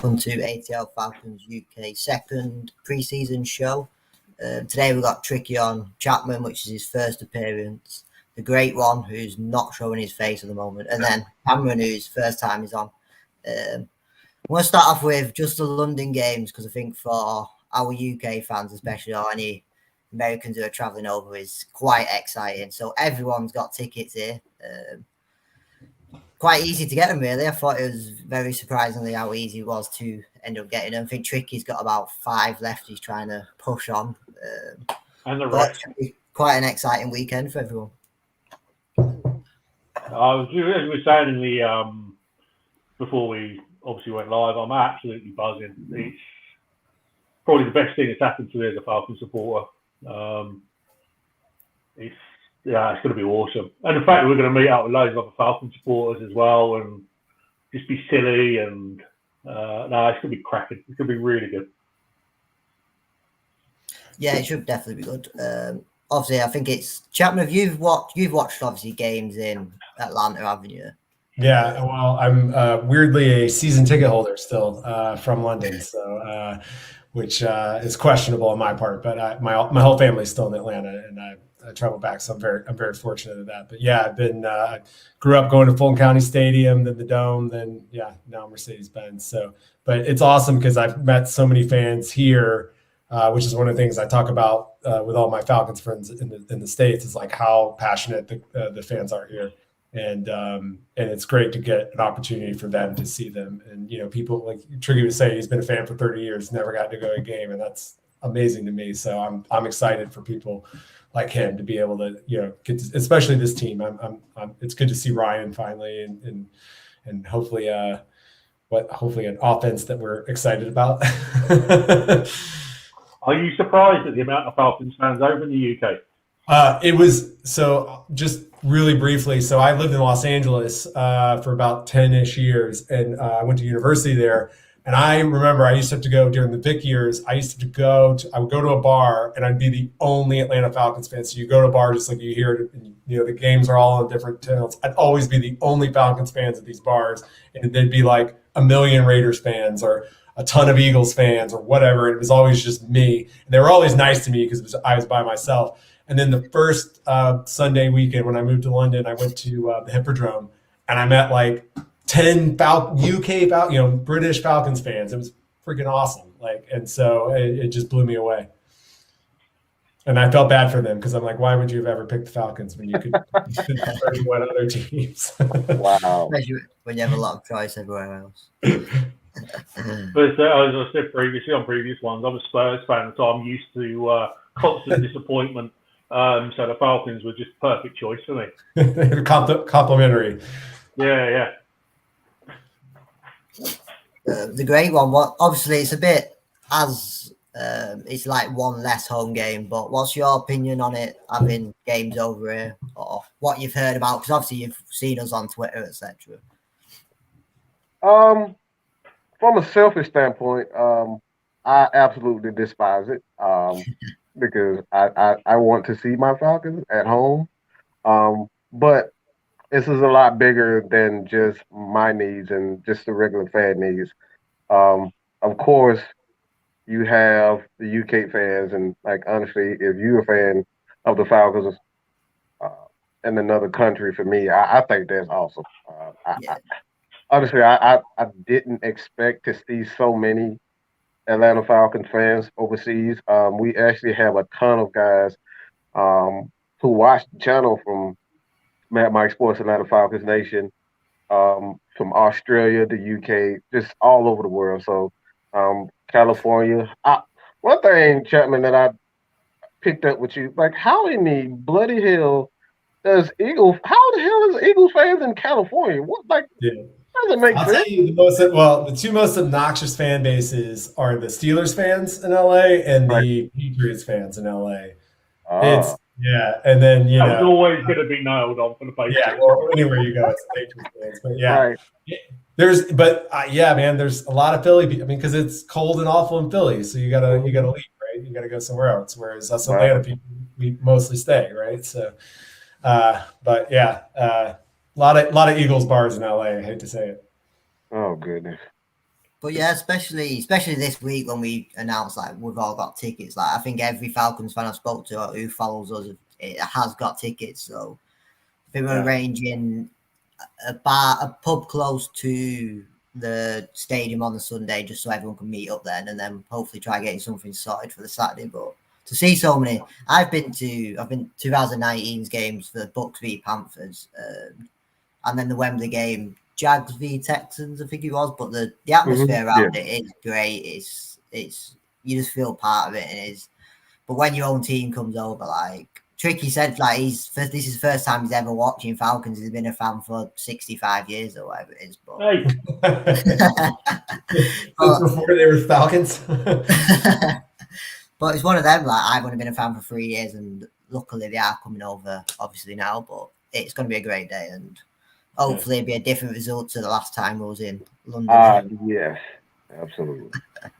welcome to ATL Falcons UK second pre-season show. Today we've got Tricky on, Chapman, which is his first appearance, the great one who's not showing his face at the moment, and then Cameron, whose first time is on. I want to start off with just the London games because I think for our UK fans especially, or any Americans who are travelling over, is quite exciting. So everyone's got tickets here. Quite easy to get them, really. I thought it was very surprisingly how easy it was to end up getting them. I think Tricky's got about 5 left he's trying to push on. And the rest. Quite an exciting weekend for everyone. As we were saying in the before we obviously went live, I'm absolutely buzzing. It's probably the best thing that's happened to me as a Falcons supporter. It's going to be awesome. And the fact that we're going to meet up with loads of other Falcon supporters as well and just be silly and it's going to be cracking. It's going to be really good. Yeah, it should definitely be good. Obviously, I think it's Chapman. You've watched obviously games in Atlanta, haven't you? Yeah, well, I'm weirdly a season ticket holder still from London, so which is questionable on my part. But my whole family's still in Atlanta, and I travel back, so I'm very fortunate at that. But yeah, I've been grew up going to Fulton County Stadium, then the Dome, then now Mercedes-Benz. So, but it's awesome because I've met so many fans here, which is one of the things I talk about with all my Falcons friends in the States. Is like how passionate the fans are here. And it's great to get an opportunity for them to see them. And, people like Triggy was saying, he's been a fan for 30 years, never got to go to a game. And that's amazing to me. So I'm excited for people like him to be able to, get to, especially this team. It's good to see Ryan finally and hopefully, hopefully an offense that we're excited about. Are you surprised at the amount of Falcons fans over in the UK? It was so just really briefly. So I lived in Los Angeles for about 10-ish years, and I went to university there. And I remember I used to have to go during the Vic years. I would go to a bar, and I'd be the only Atlanta Falcons fan. So you go to a bar just like you hear it, and, the games are all on different channels. I'd always be the only Falcons fans at these bars, and they'd be like a million Raiders fans or a ton of Eagles fans or whatever. And it was always just me. And they were always nice to me because I was by myself. And then the first Sunday weekend when I moved to London, I went to the Hippodrome, and I met like 10 British Falcons fans. It was freaking awesome. And so it just blew me away. And I felt bad for them because I'm like, why would you have ever picked the Falcons when you could 31 other teams? Wow. Especially when you have a lot of choice everywhere else. But as I said previously on previous ones, I'm a Spurs fan, so I'm used to constant disappointment. So the Falcons were just perfect choice for me. Complimentary. Yeah. The great one. Obviously, it's a bit it's like one less home game. But what's your opinion on it having games over here, or what you've heard about? Because obviously you've seen us on Twitter, etc. From a selfish standpoint, I absolutely despise it. Because I want to see my Falcons at home. But this is a lot bigger than just my needs and just the regular fan needs. Of course, you have the UK fans, and honestly, if you're a fan of the Falcons in another country, for me, I think that's awesome. Honestly, I didn't expect to see so many Atlanta Falcons fans overseas. We actually have a ton of guys who watch the channel from Mad Mike Sports Atlanta Falcons Nation, from Australia, the UK, just all over the world. So California. One thing, Chapman, that I picked up with you, how in the bloody hell how the hell is Eagles fans in California? Doesn't make sense. Tell you the two most obnoxious fan bases are the Steelers fans in LA and the Patriots fans in LA. And then that was always going to be nailed on for the Patriots. Yeah, well, anywhere you go, it's the Patriots fans. But there's a lot of Philly. I mean, because it's cold and awful in Philly, so you gotta leave, right? You gotta go somewhere else. Whereas us Atlanta people, we mostly stay, right? So, a lot of Eagles bars in LA. I hate to say it. Oh goodness. But yeah, especially this week when we announced like we've all got tickets. Like I think every Falcons fan I've spoke to or who follows us has got tickets. So I think we're arranging a pub close to the stadium on the Sunday, just so everyone can meet up then, and then hopefully try getting something sorted for the Saturday. But to see so many, I've been 2019's games for the Bucks v Panthers, and then the Wembley game, Jags v Texans, I think it was. But the atmosphere around it is great. It's you just feel part of it, and it is. But when your own team comes over, like Tricky said, like this is the first time he's ever watching Falcons. He's been a fan for 65 years or whatever it is. But before they were Falcons. But it's one of them. Like I've only been a fan for 3 years, and luckily they are coming over, obviously now. But it's going to be a great day, and hopefully it'll be a different result to the last time I was in London. Yes, absolutely.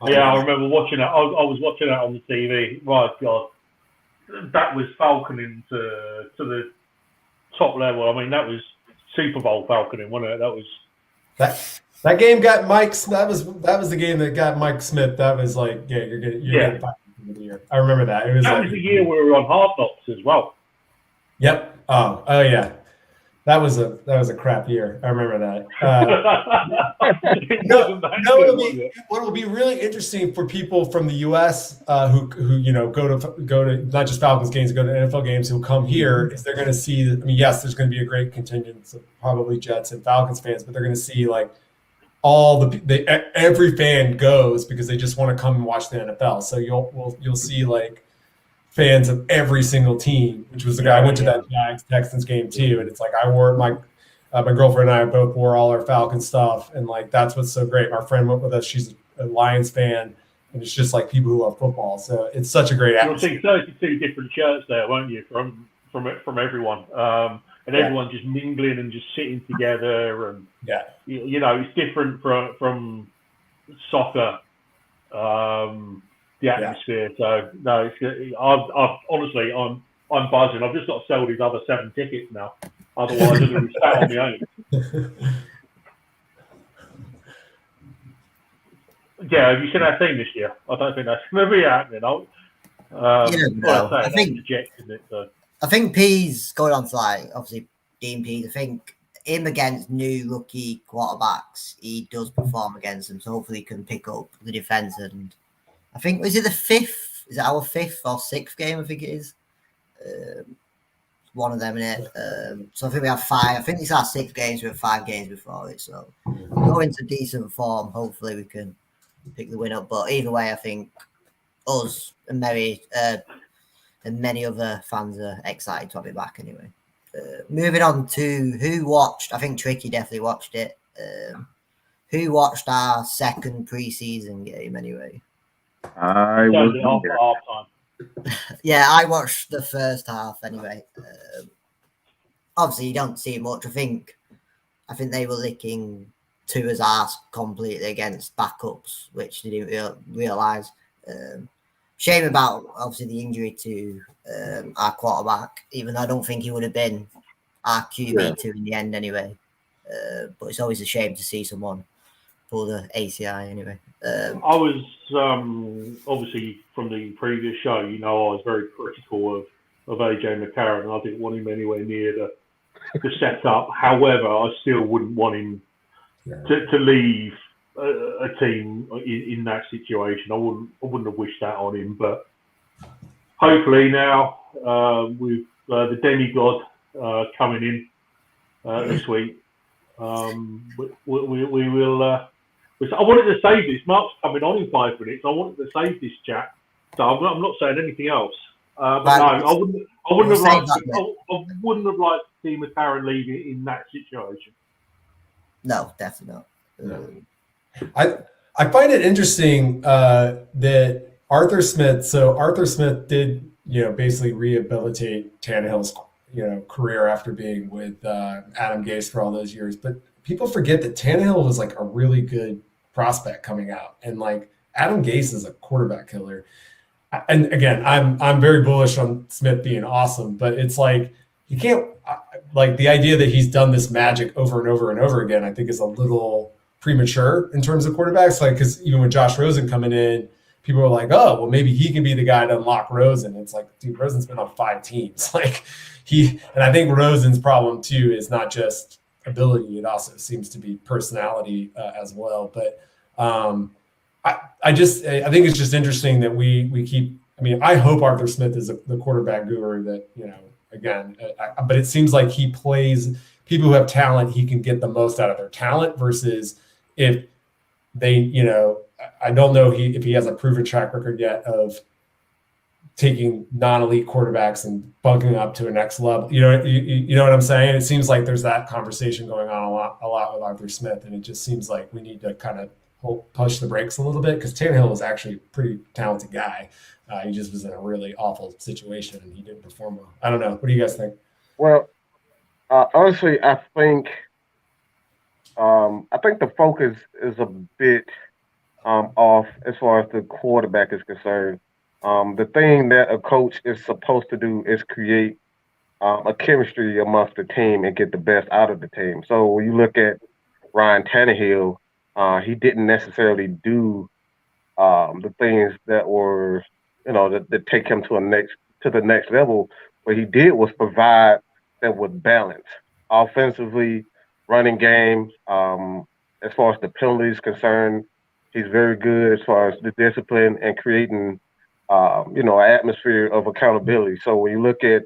Yeah, I remember watching it. I was watching it on the TV. My God, that was falconing to the top level. I mean, that was Super Bowl falconing, wasn't it? That was that game got Mike. That was the game that got Mike Smith. That was like, you're getting of the year. I remember that. It was was the year we were on Hard Knocks as well. Yep. Oh yeah. That was a crap year. I remember that. What will be really interesting for people from the U.S. Who go to not just Falcons games, go to NFL games, who come here is they're going to see. I mean, yes, there's going to be a great contingent of probably Jets and Falcons fans, but they're going to see like all every fan goes because they just want to come and watch the NFL. So you'll see like fans of every single team, which was the guy I went to that Jags Texans game too, and it's like I wore my girlfriend and I both wore all our Falcon stuff, and like that's what's so great. My friend went with us; she's a Lions fan, and it's just like people who love football. So it's such a great atmosphere. You'll see 32 different shirts there, won't you? From everyone, and everyone just mingling and just sitting together, and it's different from soccer. The atmosphere. So no, I've honestly, I'm buzzing. I've just got to sell these other 7 tickets now. Otherwise, I'm going to be sat on my own. Yeah, have you seen our team this year? I don't think that's going to be happening. I think P's going on to like obviously Dean Pease. I think him against new rookie quarterbacks, he does perform against them. So hopefully he can pick up the defense and. I think, is it the 5th? Is it our 5th or 6th game? I think it is. One of them in it. So I think we have 5. I think it's our 6th games. We have 5 games before it. So go into decent form. Hopefully we can pick the win up. But either way, I think us and many other fans are excited to have it back anyway. Moving on to who watched. I think Tricky definitely watched it. Who watched our second preseason game anyway? I was Yeah, I watched the first half anyway. Obviously, you don't see much. I think they were licking Tua's ass completely against backups, which they didn't realise. Shame about obviously the injury to our quarterback, even though I don't think he would have been our QB2 in the end anyway. But it's always a shame to see someone pull the ACI anyway. I was obviously from the previous show, I was very critical of AJ McCarron, and I didn't want him anywhere near the setup. However, I still wouldn't want him to leave a team in that situation. I wouldn't have wished that on him. But hopefully now with the demigod coming in this week, we will. I wanted to save this. Mark's coming on in 5 minutes. I wanted to save this chat, so I'm not saying anything else. But no, I wouldn't have liked. I wouldn't have liked to see McCarron leaving in that situation. No, definitely not. No. I find it interesting that Arthur Smith. So Arthur Smith did, basically rehabilitate Tannehill's, career after being with Adam Gase for all those years. But people forget that Tannehill was like a really good prospect coming out, and like Adam Gase is a quarterback killer. And again, I'm very bullish on Smith being awesome, but it's like you can't like the idea that he's done this magic over and over and over again. I think is a little premature in terms of quarterbacks. Like, because even with Josh Rosen coming in, people were like, oh, well, maybe he can be the guy to unlock Rosen. It's like, dude, Rosen's been on 5 teams. Like and I think Rosen's problem too is not just ability. It also seems to be personality as well. But I think it's just interesting that we keep, I mean, I hope Arthur Smith is the quarterback guru that, again, but it seems like he plays people who have talent, he can get the most out of their talent versus if they, I don't know if he has a proven track record yet of taking non-elite quarterbacks and bunking up to a next level. You know what I'm saying? It seems like there's that conversation going on a lot with Arthur Smith, and it just seems like we need to kind of push the brakes a little bit because Tannehill was actually a pretty talented guy. He just was in a really awful situation and he didn't perform well. I don't know. What do you guys think? Well, honestly, I think the focus is a bit off as far as the quarterback is concerned. The thing that a coach is supposed to do is create a chemistry amongst the team and get the best out of the team. So when you look at Ryan Tannehill, he didn't necessarily do the things that were, that take him to the next level. What he did was provide them with balance, offensively, running game. As far as the penalties concerned, he's very good as far as the discipline and creating, an atmosphere of accountability. So when you look at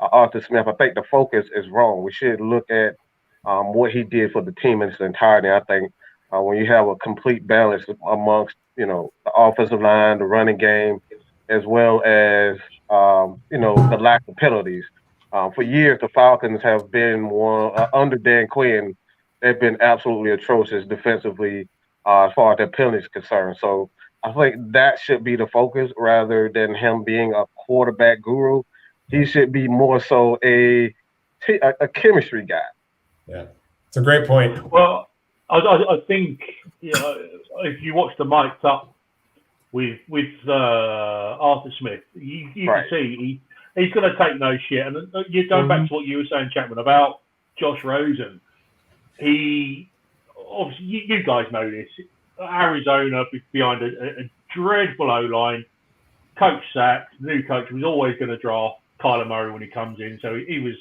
Arthur Smith, I think the focus is wrong. We should look at what he did for the team in its entirety. I think when you have a complete balance amongst, the offensive line, the running game, as well as, the lack of penalties. For years, the Falcons have been under Dan Quinn, they've been absolutely atrocious defensively as far as their penalties are concerned. So I think that should be the focus rather than him being a quarterback guru. He should be more so a chemistry guy. Yeah, it's a great point. Well, I think if you watch the mic'd up with Arthur Smith, you can see he's going to take no shit. And you're going back to what you were saying, Chapman, about Josh Rosen. He obviously you guys know this. Arizona behind a dreadful O-line, coach sacked. New coach was always going to draft Kyler Murray when he comes in, so it was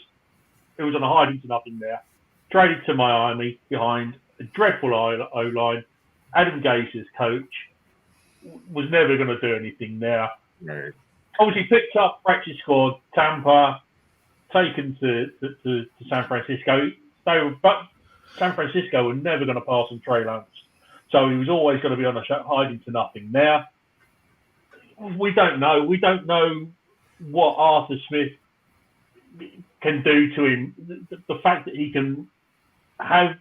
on a hiding to nothing there. Traded to Miami behind a dreadful O-line. Adam Gase as coach was never going to do anything there. Right. Obviously picked up practice squad, Tampa, taken to San Francisco. But San Francisco were never going to pass on Trey Lance. So he was always going to be on a hiding to nothing there. We don't know. We don't know what Arthur Smith can do to him. The fact that he can try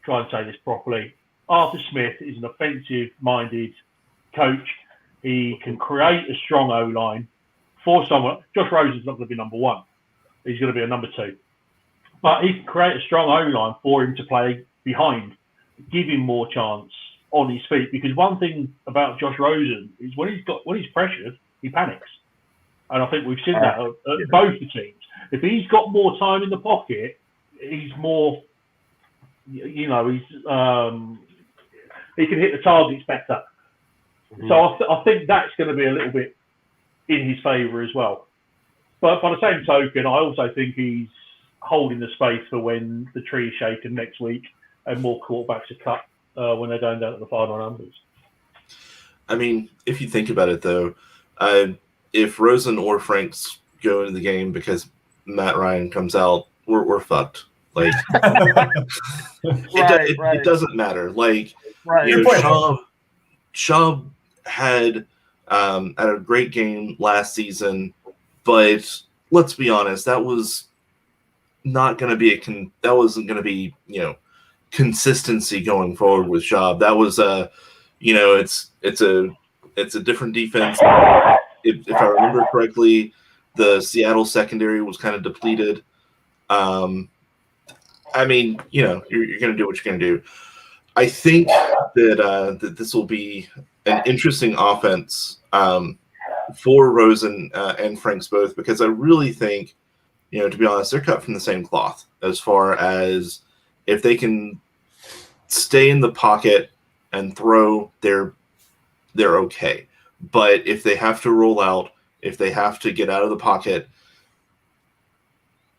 and say this properly. Arthur Smith is an offensive-minded coach. He can create a strong O-line for someone. Josh Rosen's not going to be number one. He's going to be a number two. But he can create a strong O-line for him to play behind, give him more chance on his feet. Because one thing about Josh Rosen is when he's pressured, he panics. And I think we've seen that at both the teams. If he's got more time in the pocket, he's more, he can hit the targets better. Mm-hmm. So I think that's going to be a little bit in his favour as well. But by the same token, I also think he's holding the space for when the tree is shaken next week and more quarterbacks are cut when they're going down to the final numbers. I mean, if you think about it, though, if Rosen or Franks go into the game because Matt Ryan comes out, we're fucked. Like, it doesn't matter. Like, Schaub had a great game last season, but let's be honest, that was not going to be that wasn't going to be consistency going forward with Schaub. That was it's a different defense. If I remember correctly, the Seattle secondary was kind of depleted. I mean, you're going to do what you're going to do. I think that this will be an interesting offense for Rosen and Franks both, because I really think, to be honest, they're cut from the same cloth as far as if they can stay in the pocket and throw, they're okay. But if they have to roll out, if they have to get out of the pocket,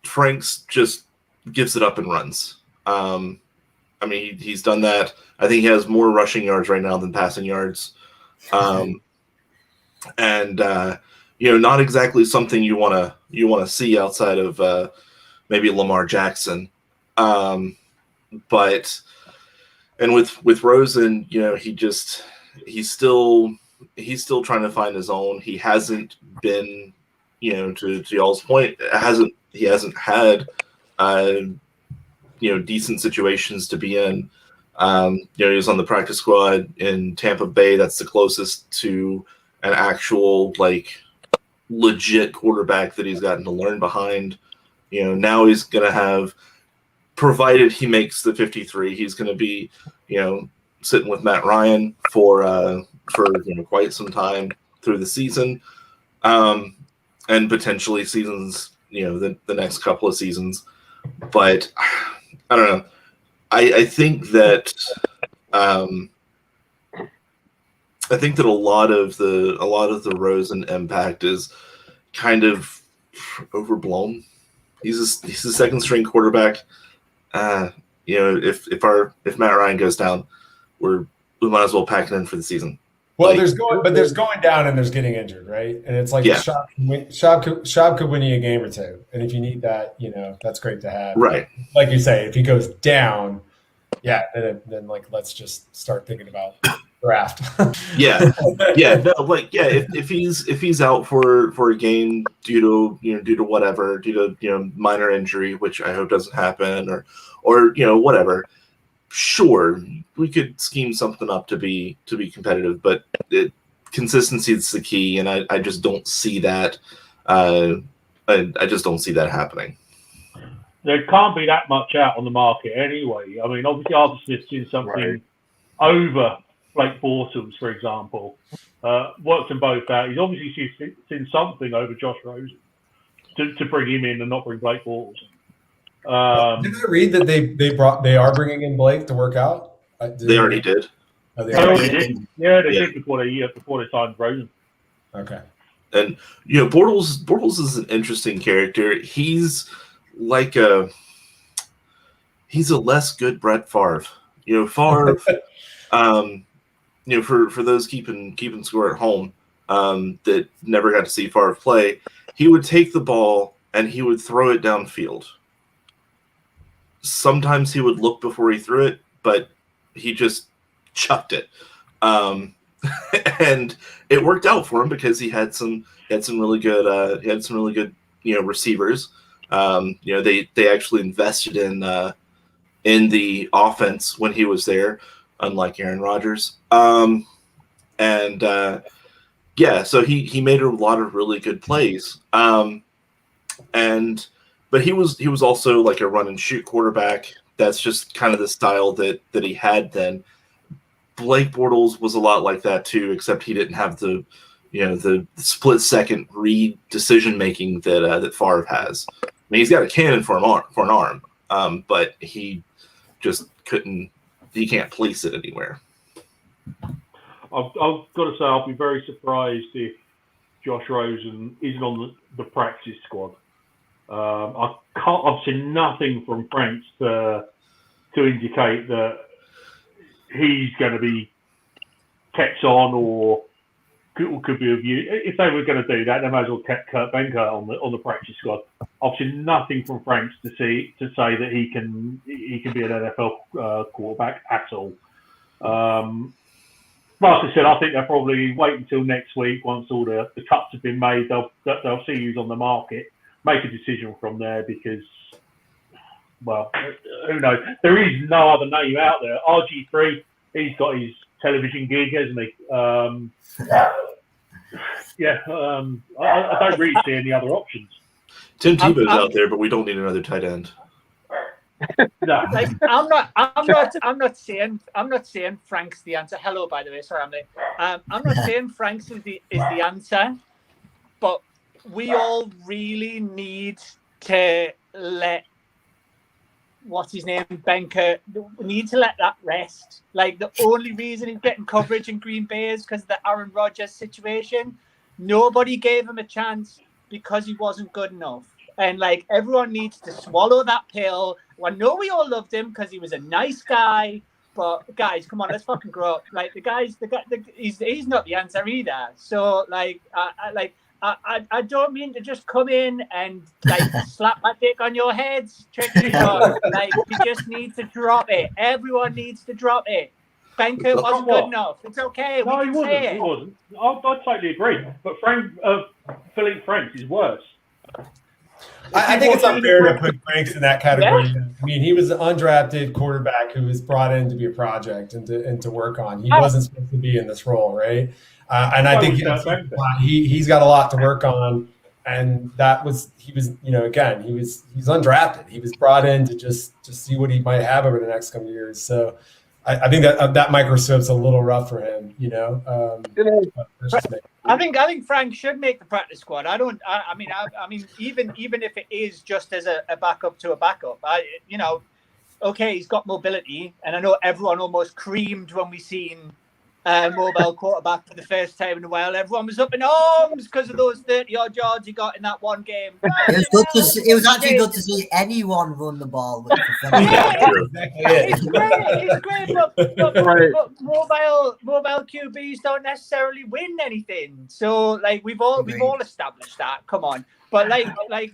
Franks just gives it up and runs. I mean, he's done that. I think he has more rushing yards right now than passing yards. And not exactly something you want to see outside of maybe Lamar Jackson. But with Rosen, he's still trying to find his own. He hasn't been, to y'all's point, he hasn't had decent situations to be in. He was on the practice squad in Tampa Bay. That's the closest to an actual legit quarterback that he's gotten to learn behind. Now he's going to have, provided he makes the 53, he's going to be, sitting with Matt Ryan for quite some time through the season, and potentially seasons, the next couple of seasons. But I don't know. I think that a lot of the Rosen impact is kind of overblown. He's a second string quarterback. If Matt Ryan goes down, we might as well pack it in for the season. Well, there's going down and there's getting injured, right? And it's like Schaub could win you a game or two, and if you need that, that's great to have. Right. Like you say, if he goes down, then let's just start thinking about draft. If he's out for a game due to whatever, due to minor injury, which I hope doesn't happen, or whatever. Sure, we could scheme something up to be competitive, but consistency is the key, and I just don't see that. I just don't see that happening. There can't be that much out on the market anyway. I mean, obviously, Arthur Smith's seen something over Blake Bortles, for example. Worked them both out. He's obviously seen something over Josh Rosen to bring him in and not bring Blake Bortles in. Did I read that they are bringing in Blake to work out? They already did. Oh, they already did. Yeah, they did before they signed Rosen. Okay. And Bortles is an interesting character. He's a less good Brett Favre. Favre. For those keeping score at home, that never got to see Favre play, he would take the ball and he would throw it downfield. Sometimes he would look before he threw it, but he just chucked it. And it worked out for him because he had some really good receivers. They actually invested in the offense when he was there, unlike Aaron Rodgers. So he made a lot of really good plays. But he was also like a run and shoot quarterback. That's just kind of the style that he had then. Blake Bortles was a lot like that too, except he didn't have the split second read decision making that Favre has. I mean, he's got a cannon for an arm, but he just couldn't. He can't place it anywhere. I've got to say, I'll be very surprised if Josh Rosen isn't on the practice squad. I've seen nothing from Franks to indicate that he's going to be kept on or could be reviewed. If they were going to do that, they might as well kept Kurt Benkert on the practice squad. I've seen nothing from Franks to say that he can be an NFL quarterback at all. Like I said, I think they'll probably wait until next week once all the cuts have been made. They'll see who's on the market, make a decision from there because, well, who knows? There is no other name out there. RG3, he's got his television gig, hasn't he? I don't really see any other options. Tim Tebow's out there, but we don't need another tight end. No. I'm not saying Frank's the answer. Hello, by the way. Sorry, I'm late. I'm not saying Frank's is the answer, but we all really need to let what's his name, Benker. We need to let that rest. Like, the only reason he's getting coverage in Green Bay is because of the Aaron Rodgers situation. Nobody gave him a chance because he wasn't good enough. And, like, everyone needs to swallow that pill. I know we all loved him because he was a nice guy, but guys, come on, let's fucking grow up. Like, he's not the answer either. So, like, I don't mean to just come in and, like, slap my dick on your heads, Tricky, but, like, you just need to drop it. Everyone needs to drop it. Benker wasn't good enough. It's okay. No, we he can wasn't. say it. He wasn't. I totally agree. But Philippe Franks is worse. I think it's unfair to put Franks in that category. Yeah. I mean, he was an undrafted quarterback who was brought in to be a project and to work on. He wasn't supposed to be in this role, right? And I think he's got a lot to work on. And he's undrafted. He was brought in to just see what he might have over the next couple of years. So I think that microscope's a little rough for him, you know. I think Frank should make the practice squad. I mean, even if it is just as a backup to a backup, okay, he's got mobility, and I know everyone almost creamed when we seen mobile quarterback for the first time in a while. Everyone was up in arms because of those 30-odd yards he got in that one game. It was actually good to see anyone run the ball. It's great, but mobile QBs don't necessarily win anything. So, like, we've all established that. Come on, but like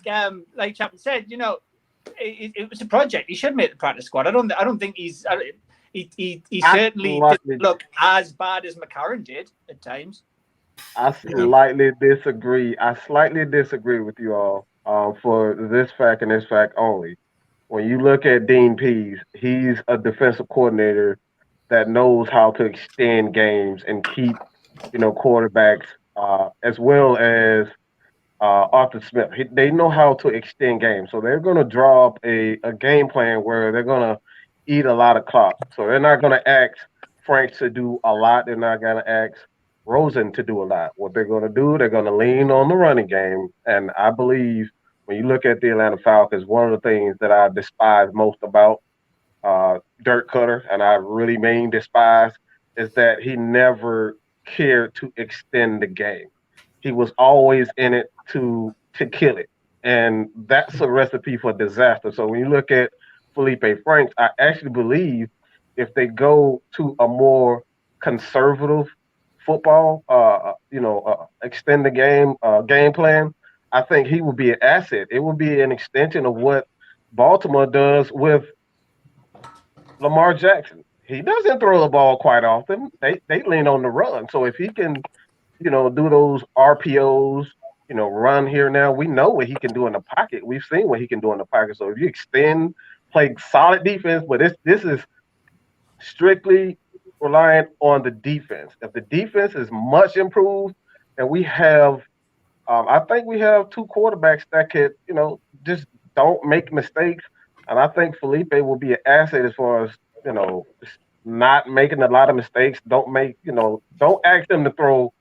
Chapman said, you know, it was a project. He should make the practice squad. I don't think he's. He certainly didn't look as bad as McCarron did at times. I slightly disagree. With you all for this fact and this fact only. When you look at Dean Pease, he's a defensive coordinator that knows how to extend games and keep, quarterbacks as well as Arthur Smith. They know how to extend games. So they're going to draw up a game plan where they're going to eat a lot of clock. So they're not going to ask Frank to do a lot. They're not going to ask Rosen to do a lot. What they're going to do, they're going to lean on the running game. And I believe when you look at the Atlanta Falcons, one of the things that I despise most about Dirk Cutter, and I really mean despise, is that he never cared to extend the game. He was always in it to kill it. And that's a recipe for disaster. So when you look at Philippe Franks, I actually believe if they go to a more conservative football, extend the game plan, I think he would be an asset. It would be an extension of what Baltimore does with Lamar Jackson. He doesn't throw the ball quite often. They lean on the run. So if he can, do those RPOs, run here and now, we know what he can do in the pocket. We've seen what he can do in the pocket. So if you extend, play solid defense, but this is strictly reliant on the defense. If the defense is much improved, and we have, I think we have two quarterbacks that could, just don't make mistakes. And I think Felipe will be an asset as far as, not making a lot of mistakes. Don't ask them to throw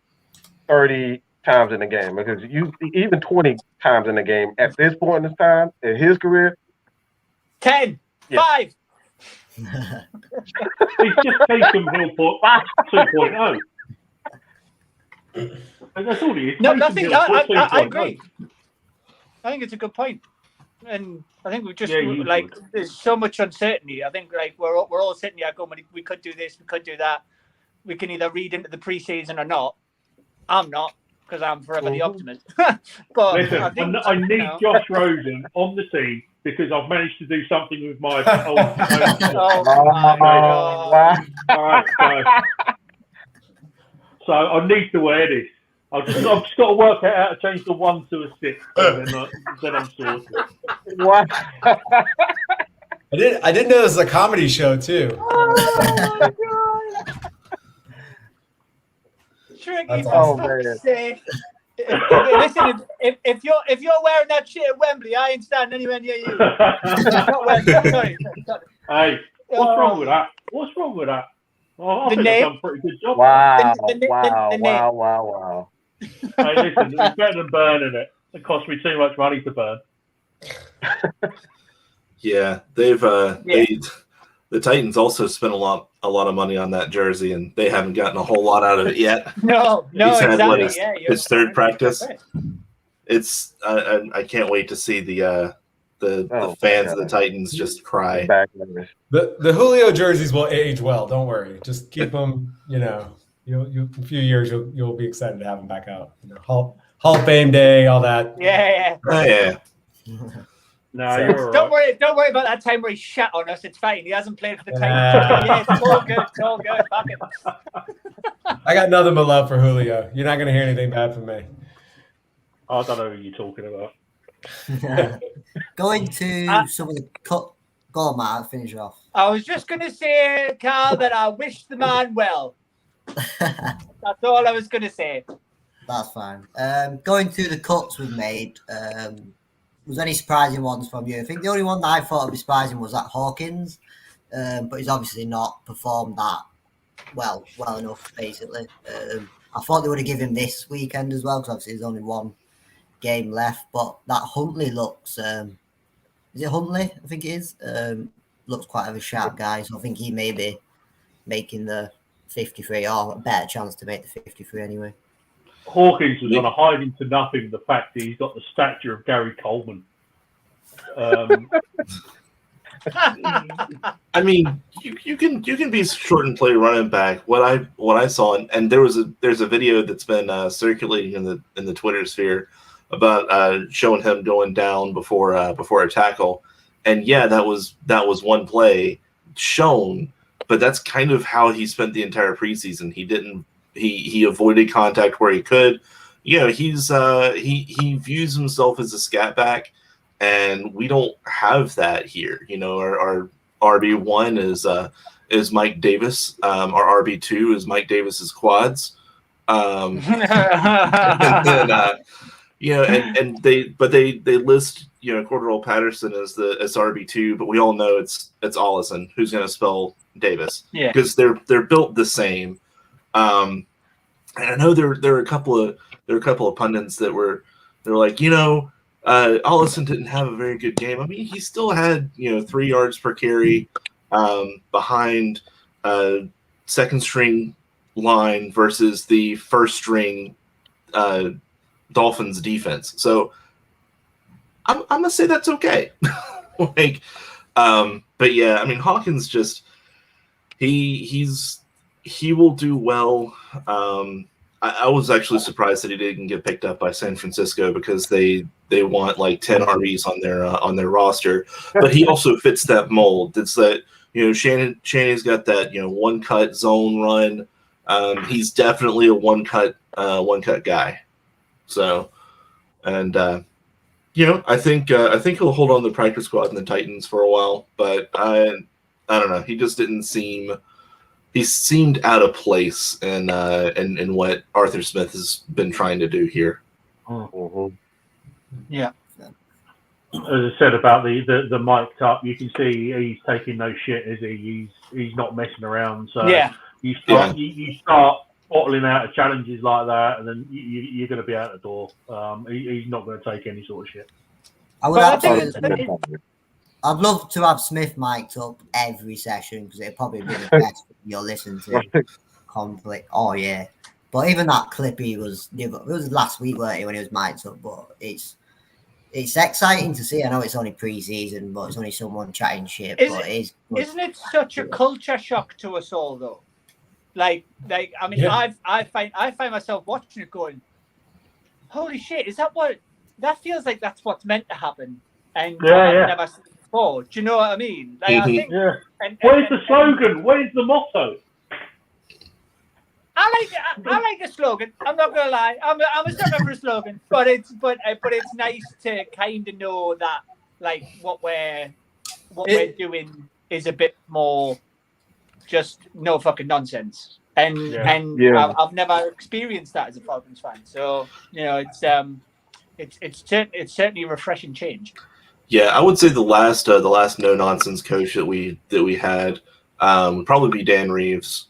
30 times in the game, because even 20 times in the game at this point in time in his career. 10, 5. He's just taken Hill 2.0. That's all he is. No, nothing. I agree. I think it's a good point, and I think we just there's so much uncertainty. I think we're all sitting here going, we could do this, we could do that. We can either read into the preseason or not. I'm not, because I'm forever the optimist. But listen, I need Josh Rosen on the team because I've managed to do something with my old. All right, so I need to wear this. I've just got to work out how to change the 1 to a 6, and then I'm sorted. What? I didn't know this was a comedy show too. Oh my god! Tricky, for fuck's sake. Listen, if you're wearing that shit at Wembley, I ain't standing anywhere near you. Sorry. Hey, what's wrong with that? What's wrong with that? Oh, I think I've done a pretty good job. Wow. Hey, listen, it's better than burning it. It cost me too much money to burn. Yeah, the Titans also spent a lot of money on that jersey, and they haven't gotten a whole lot out of it yet. No, He's had, exactly. his third practice. Right. It's I can't wait to see the fans of the Titans just cry. Backlash. The Julio jerseys will age well. Don't worry. Just keep them. You know, you in a few years you'll be excited to have them back out. You know, Hall of Fame Day, all that. Yeah. Oh, yeah. No, So- you're all right. Don't worry about that time where he shat on us. It's fine. He hasn't played for the Titans. Yeah, it's all good. It's all good. Fuck it. I got nothing but love for Julio. You're not going to hear anything bad from me. I don't know who you're talking about. Going to some of the cut. Go on, Matt. Finish off. I was just going to say, Carl, that I wish the man well. That's all I was going to say. That's fine. Going through the cuts we've made, was any surprising ones from you? I think the only one that I thought would be surprising was that Hawkins, but he's obviously not performed that well enough, basically. I thought they would have given him this weekend as well, because obviously there's only one game left, but that Huntley looks, is it Huntley? I think it is. Looks quite of a sharp guy, so I think he may be making the 53, or a better chance to make the 53 anyway. Hawkins was on a hiding to nothing the fact that he's got the stature of Gary Coleman. I mean, you can be short and play running back. What I saw, and there's a video that's been circulating in the Twitter sphere about showing him going down before a tackle, and yeah, that was one play shown, but that's kind of how he spent the entire preseason. He avoided contact where he could. You know, he views himself as a scat back, and we don't have that here. You know, our RB1 is Mike Davis. Our RB2 is Mike Davis's quads. And then, you know, and they list, you know, Cordell Patterson as RB2, but we all know it's Ollison who's going to spell Davis. Yeah, because they're built the same. And I know there are a couple of pundits that were like, you know, Ollison didn't have a very good game. I mean, he still had, you know, 3 yards per carry behind second string line versus the first string Dolphins defense. So I'm gonna say that's okay. Like, but yeah, I mean, Hawkins just he will do well. I was actually surprised that he didn't get picked up by San Francisco, because they want like 10 RBs on their roster. But he also fits that mold. It's that, you know, Shannon's got that, you know, one cut zone run. He's definitely a one cut guy. So, and you know, I think he'll hold on to the practice squad in the Titans for a while. But I don't know. He just didn't seem. He seemed out of place in what Arthur Smith has been trying to do here. Mm-hmm. yeah. As I said about the mic'd up, you can see he's taking no shit, is he? He's not messing around. So Yeah. you start bottling out of challenges like that, and then you're going to be out the door. He's not going to take any sort of shit. I'd love to have Smith mic'd up every session, because it'd probably be the best you'll listen to. Conflict. Oh yeah. But even that clip it was last week, weren't it, when he was mic'd up? But it's exciting to see. I know it's only pre-season, but it's only someone chatting shit. But Isn't it such a culture shock to us all, though? Like I mean, yeah. I find myself watching it going, holy shit, is that what that feels like? That's what's meant to happen, and I've never seen it before. Do you know what I mean? Like, I think. Yeah. Where's the slogan? Where's the motto? I like a slogan. I'm not gonna lie. I'm a sucker for a slogan, but it's nice to kind of know that like what we're doing is a bit more just no fucking nonsense. And I've never experienced that as a Falcons fan. So you know, it's certainly a refreshing change. Yeah, I would say the last no nonsense coach that we had would probably be Dan Reeves.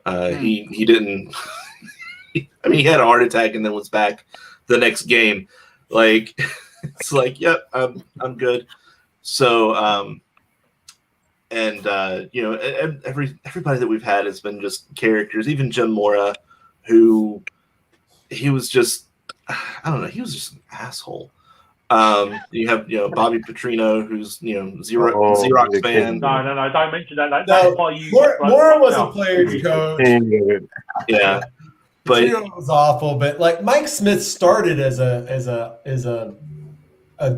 He didn't. I mean, he had a heart attack and then was back the next game. Like, it's like, yep, I'm good. So, everybody that we've had has been just characters. Even Jim Mora, who he was just, I don't know, he was just an asshole. You have Bobby Petrino, who's Xerox fan. No, don't mention that. That's No, why you. Mora was a player's coach. Yeah, but Petrino was awful. But like Mike Smith started as a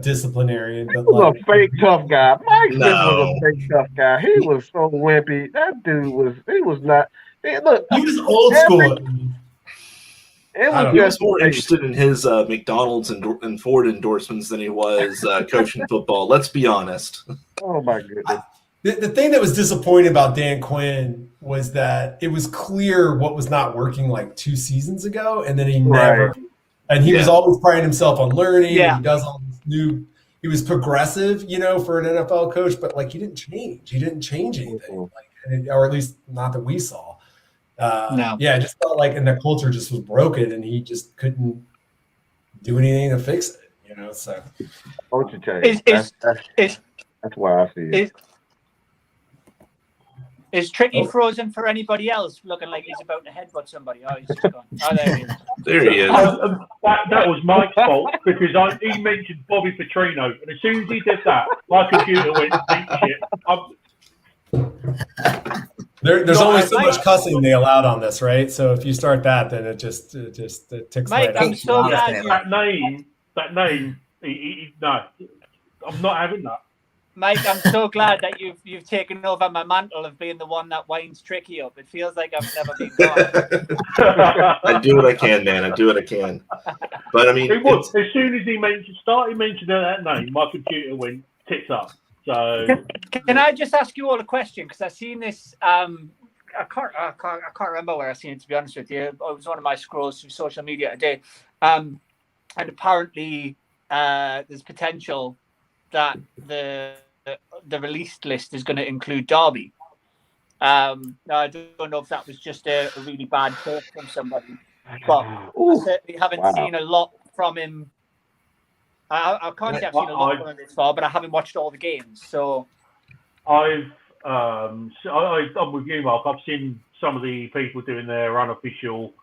disciplinarian, but He was like a fake tough guy. Mike Smith was No. a fake tough guy. He was so wimpy. That dude was. He was not. Look, he was old school. It was he was just more interested in his McDonald's and Ford endorsements than he was coaching football. Let's be honest. Oh my goodness. The thing that was disappointing about Dan Quinn was that it was clear what was not working like 2 seasons ago, and then he never. And he was always priding himself on learning. Yeah. And he does all this new. He was progressive, for an NFL coach, but like he didn't change. He didn't change anything, or at least not that we saw. No. Yeah, it just felt like, and the culture just was broken, and he just couldn't do anything to fix it. So. Culture change. That's why I see it. Is Tricky frozen for anybody else looking like he's about to headbutt somebody? Oh, he's just gone. Oh, there he is. There he is. That was Mike's fault because he mentioned Bobby Petrino, and as soon as he did that, my computer went deep shit. There's only so much cussing they allowed on this, right? So if you start that, then it ticks Mike, right I'm up. so glad That name, no, I'm not having that. Mike, I'm so glad that you've taken over my mantle of being the one that winds Tricky up. It feels like I've never been gone. I do what I can, man. I do what I can. But I mean, as soon as he mentioned that name, my computer went tits up. So can I just ask you all a question? Because I've seen this. I can't remember where I've seen it. To be honest with you, it was one of my scrolls through social media today, and apparently there's potential that the released list is going to include Derby. Now I don't know if that was just a really bad take from somebody, but I certainly haven't seen a lot from him. I can't say I've seen a lot from him this far, but I haven't watched all the games. So I'm with you, Mark. I've seen some of the people doing their unofficial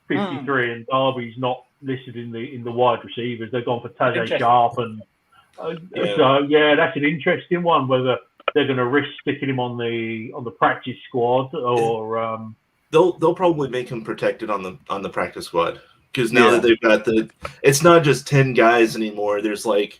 53, and Derby's not listed in the wide receivers. They've gone for Tajay Sharp, and so that's an interesting one. Whether they're going to risk sticking him on the practice squad, or they'll probably make him protected on the practice squad, because now that they've got it's not just 10 guys anymore. There's like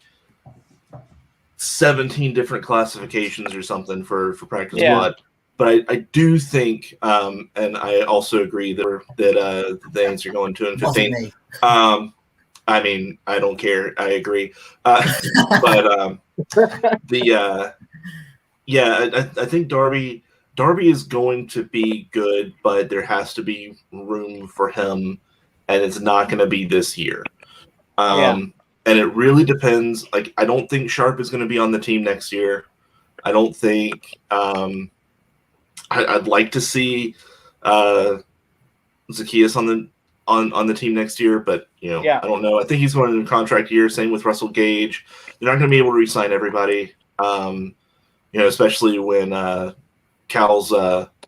17 different classifications or something for practice squad. But I do think, and I also agree that the answer going 2 and 15. I mean, I don't care. I agree. But I think Darby is going to be good, but there has to be room for him, and it's not going to be this year. And it really depends. Like, I don't think Sharp is going to be on the team next year. I don't think. I'd like to see Zacchaeus on the team next year, but I don't know. I think he's going into a contract year. Same with Russell Gage. They're not going to be able to re-sign everybody. Especially when Cal's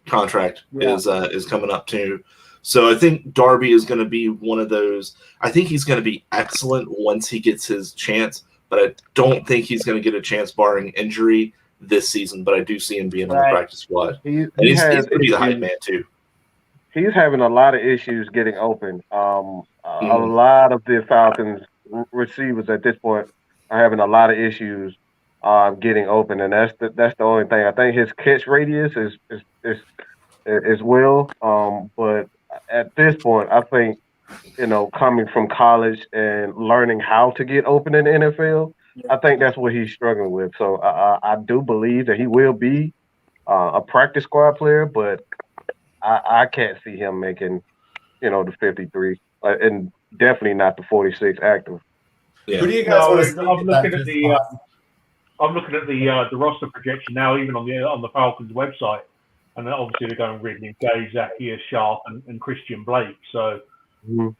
contract is coming up too. So I think Darby is going to be one of those. I think he's going to be excellent once he gets his chance, but I don't think he's going to get a chance barring injury this season. But I do see him being on the practice squad. He's going to be the hype man too. He's having a lot of issues getting open. A lot of the Falcons receivers at this point are having a lot of issues getting open, and that's the only thing. I think his catch radius is well, but at this point, I think coming from college and learning how to get open in the NFL, I think that's what he's struggling with. So I do believe that he will be a practice squad player, but I can't see him making, the 53, and definitely not the 46 active. Yeah. Who do you guys want to see? I'm looking at the roster projection now, even on the Falcons website, and obviously they're going Ridley, Gay, Zacchaeus, Sharp, and Christian Blake. So, no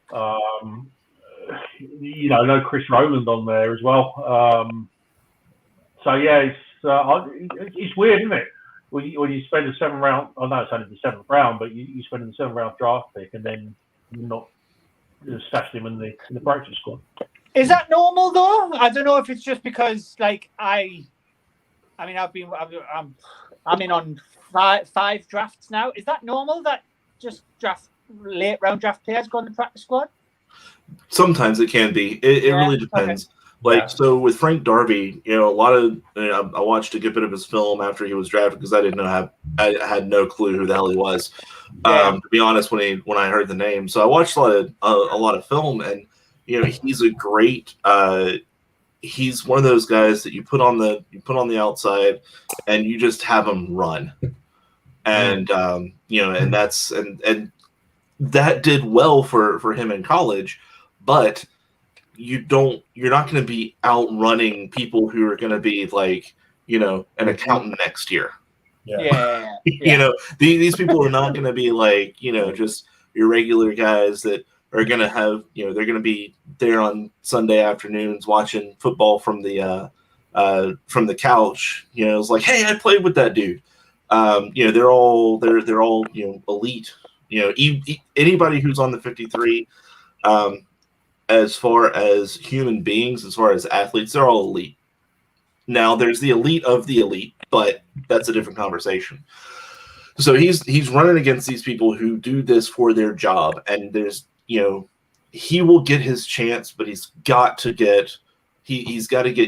Chris Rowland on there as well. So yeah, it's weird, isn't it? When you spend the 7th round, I know it's only the 7th round, but you spend the 7th round draft pick and then you're not stash him in the practice squad. Is that normal though? I don't know if it's just because like I'm in on five drafts now. Is that normal that just late round draft players go on the practice squad? Sometimes it can be. It really depends. Okay. So with Frank Darby, a lot of I watched a good bit of his film after he was drafted because I had no clue who the hell he was. To be honest, when I heard the name, so I watched a lot of film, and he's a great. He's one of those guys that you put on the outside, and you just have him run, and and that's and that did well for him in college, but you're not going to be outrunning people who are going to be like an accountant next year. Yeah. These people are not going to be like just your regular guys that are going to have they're going to be there on Sunday afternoons watching football from the couch. It's like, hey, I played with that dude. They're all elite. Anybody who's on the 53, as far as human beings, as far as athletes, they're all elite. Now there's the elite of the elite, but that's a different conversation. So he's running against these people who do this for their job, and there's he will get his chance, but he's got to get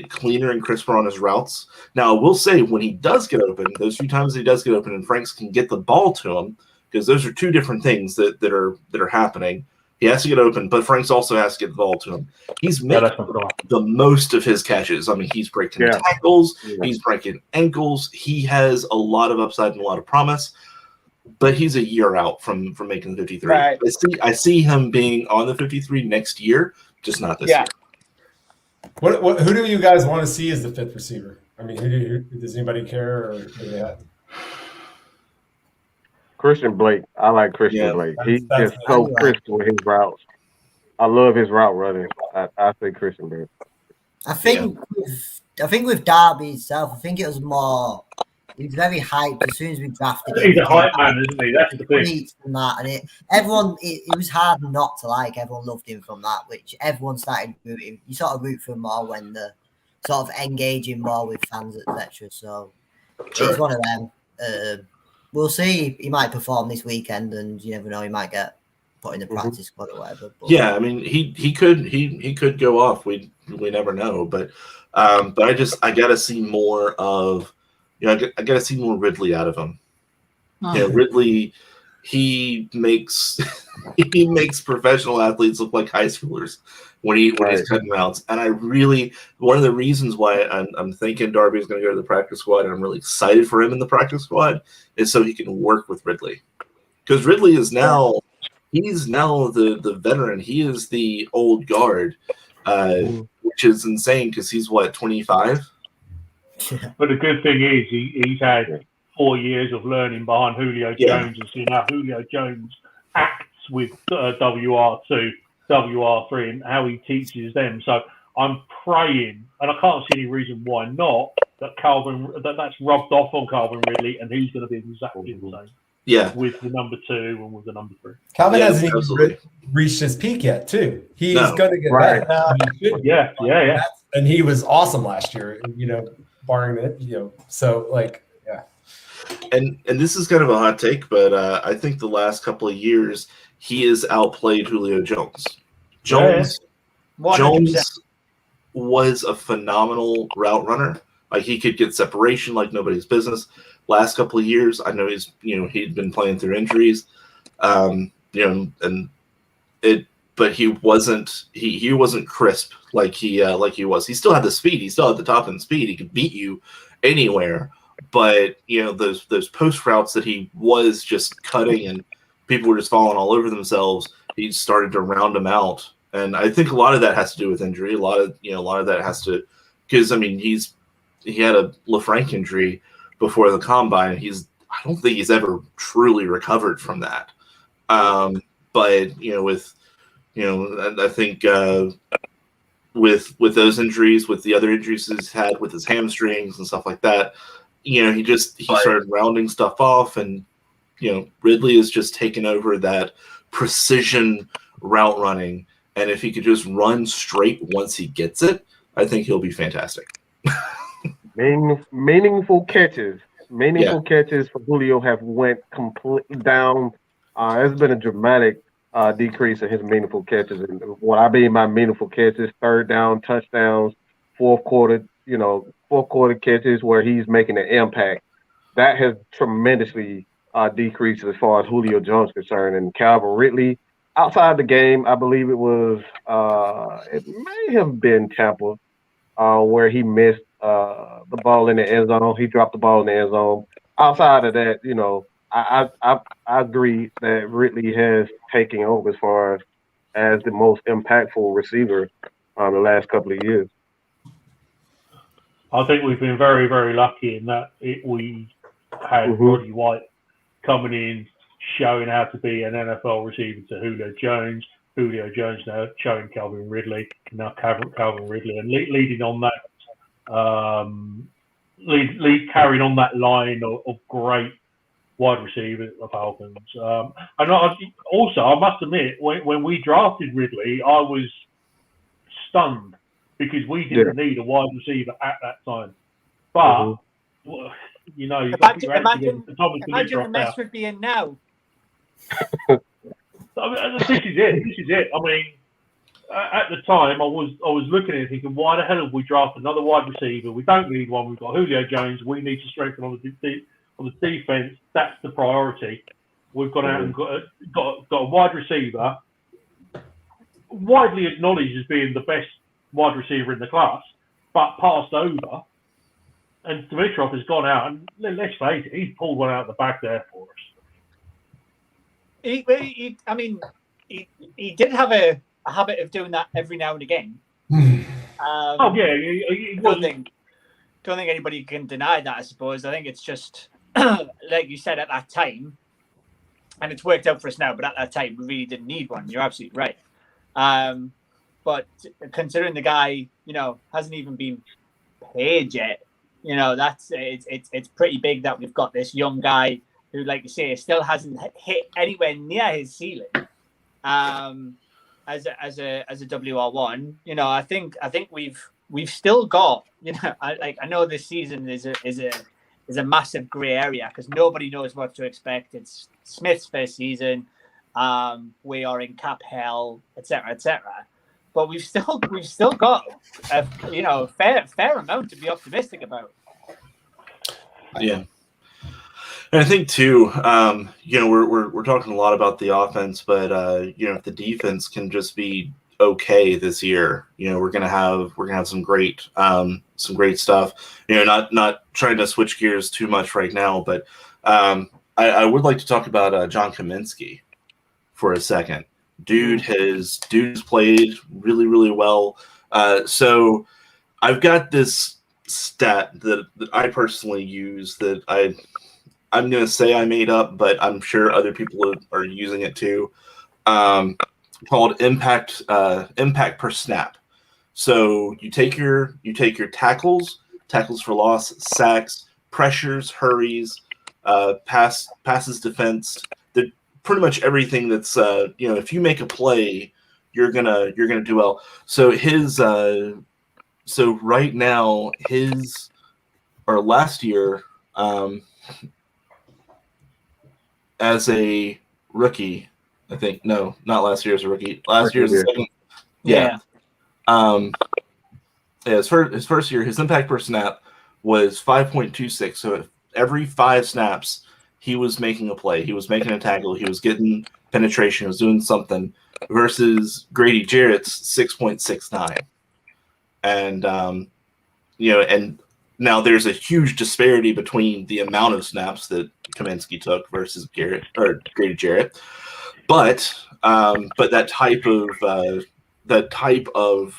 cleaner and crisper on his routes. Now I will say when he does get open, those few times he does get open, and Franks can get the ball to him, because those are two different things that are happening. He has to get open, but Franks also has to get the ball to him. He's making the most of his catches. I mean, he's breaking tackles. Yeah. He's breaking ankles. He has a lot of upside and a lot of promise, but he's a year out from making the 53. Right. I see him being on the 53 next year, just not this year. Who do you guys want to see as the fifth receiver? I mean, who does anybody care, or do they have? Christian Blake. I like Christian Blake. He's just so crisp with his routes. I love his route running. I say Christian Blake. I think with Darby itself, I think it was more. He was very hyped as soon as we drafted him. He's a hype man, isn't he? That's the thing. From that, and it was hard not to like. Everyone loved him from that, which everyone started rooting. You sort of root for him more when they're sort of engaging more with fans, etc. So it's one of them. We'll see. He might perform this weekend, and you never know. He might get put in the practice squad or whatever. But, I mean, he could go off. We never know. But I gotta see more of. I gotta see more Ridley out of him. Ridley, he makes professional athletes look like high schoolers when he's cutting routes. And one of the reasons why I'm thinking Darby is going to go to the practice squad, and I'm really excited for him in the practice squad, is so he can work with Ridley, because Ridley is now he's now the veteran. He is the old guard, which is insane because he's 25. But the good thing is he's had 4 years of learning behind Julio Jones and seeing how Julio Jones acts with WR2, WR3, and how he teaches them. So I'm praying, and I can't see any reason why not, that's rubbed off on Calvin Ridley, and he's going to be exactly the same. Yeah, with the number 2 and with the number 3. Calvin hasn't even reached his peak yet, too. He's going to get back now. Yeah. And he was awesome last year, barring it, so And this is kind of a hot take, but I think the last couple of years he has outplayed Julio Jones. Jones was a phenomenal route runner. Like, he could get separation like nobody's business. Last couple of years, I know he'd been playing through injuries, but he wasn't crisp like he was. He still had the speed. He still had the top end speed. He could beat you anywhere. But those post routes that he was just cutting and people were just falling all over themselves, he started to round them out. And I think a lot of that has to do with injury. A lot of that has to, because he had a LaFranc injury before the combine. I don't think he's ever truly recovered from that. But I think with those injuries, with the other injuries he's had with his hamstrings and stuff like that, he started rounding stuff off, and Ridley has just taken over that precision route running, and if he could just run straight once he gets it, I think he'll be fantastic. Meaningful catches for Julio have went completely down. There's been a dramatic decrease in his meaningful catches, and what I mean by meaningful catches, third down touchdowns, fourth quarter catches where he's making an impact. That has tremendously decreased as far as Julio Jones is concerned. And Calvin Ridley, outside the game, I believe it may have been Tampa, where he missed the ball in the end zone. He dropped the ball in the end zone. Outside of that, I agree that Ridley has taken over as far as the most impactful receiver the last couple of years. I think we've been very, very lucky in that we had Roddy White coming in, showing how to be an NFL receiver to Julio Jones. Julio Jones now showing Calvin Ridley, now Calvin Ridley, and leading on that, carrying on that line of great wide receivers of Falcons. And I must admit, when we drafted Ridley, I was stunned because we didn't need a wide receiver at that time. But imagine the mess would be in now. This is it. I mean, at the time, I was looking at it thinking, why the hell have we drafted another wide receiver? We don't need one. We've got Julio Jones. We need to strengthen on the defense. That's the priority. We've gone out and got a wide receiver, widely acknowledged as being the best wide receiver in the class, but passed over. And Dimitrov has gone out, and let's face it, he's pulled one out of the back there for us. He did have a habit of doing that every now and again. He don't think anybody can deny that, I suppose. I think it's just, like you said, at that time, and it's worked out for us now, but at that time, we really didn't need one. You're absolutely right. But considering the guy, hasn't even been paid yet, it's pretty big that we've got this young guy who, like you say, still hasn't hit anywhere near his ceiling. As a WR1, I think we've still got, I know this season is a massive grey area because nobody knows what to expect. It's Smith's first season. We are in cap hell, etc., etc. But we've still got a fair amount to be optimistic about. Yeah. And I think too, we're talking a lot about the offense, but if the defense can just be okay this year, we're gonna have some great stuff. Not trying to switch gears too much right now, but I would like to talk about John Kaminsky for a second. Dude's played really, really well. So I've got this stat that I personally use that I'm going to say I made up, but I'm sure other people are using it too, called impact per snap. So you take your tackles for loss, sacks, pressures, hurries, passes defense, pretty much everything that's if you make a play, you're gonna do well. So right now last year, as a rookie, I think not last year as a rookie. Last year as a second. Yeah. His first year, his impact per snap was 5.26. So every 5 snaps, he was making a play. He was making a tackle. He was getting penetration. He was doing something. Versus Grady Jarrett's 6.69. And and now there's a huge disparity between the amount of snaps that Kaminsky took versus Grady Jarrett, but that type of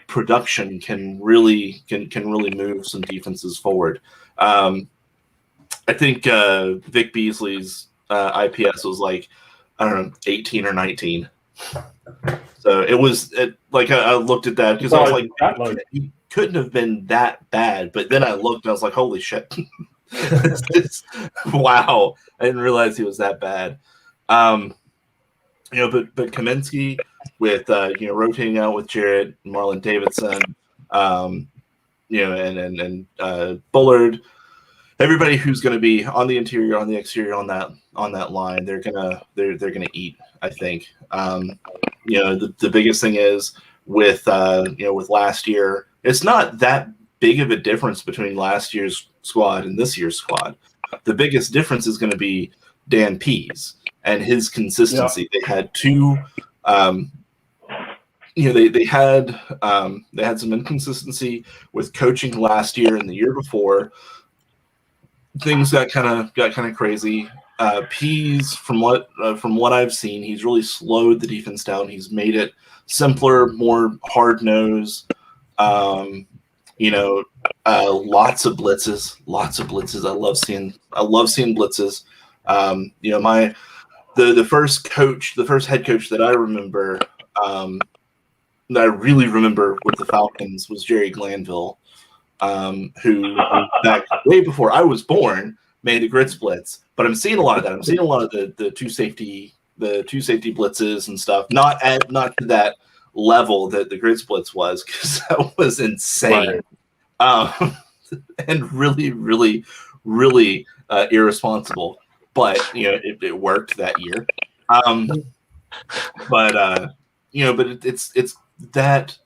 production can really move some defenses forward. I think Vic Beasley's IPS was like, I don't know, 18 or 19 So it was I looked at that because I was like, he couldn't have been that bad. But then I looked and I was like, holy shit. Wow. I didn't realize he was that bad. But Kaminsky with rotating out with Jarrett, Marlon Davidson, and Bullard, everybody who's going to be on the interior, on the exterior, on that line, they're gonna eat. I think. The biggest thing is with last year, it's not that big of a difference between last year's squad and this year's squad. The biggest difference is going to be Dan Pease and his consistency. Yeah. They had two. They had some inconsistency with coaching last year and the year before. Things got kind of crazy. Pease, from what I've seen, he's really slowed the defense down. He's made it simpler, more hard nosed. Lots of blitzes. I love seeing blitzes. The first head coach that I remember, that I really remember with the Falcons was Jerry Glanville, who back way before I was born made the grit splits. But I'm seeing a lot of that. I'm seeing a lot of the two safety blitzes and stuff. Not to that level that the grit splits was, because that was insane. Right. And really, really, really irresponsible. But it worked that year. But it's that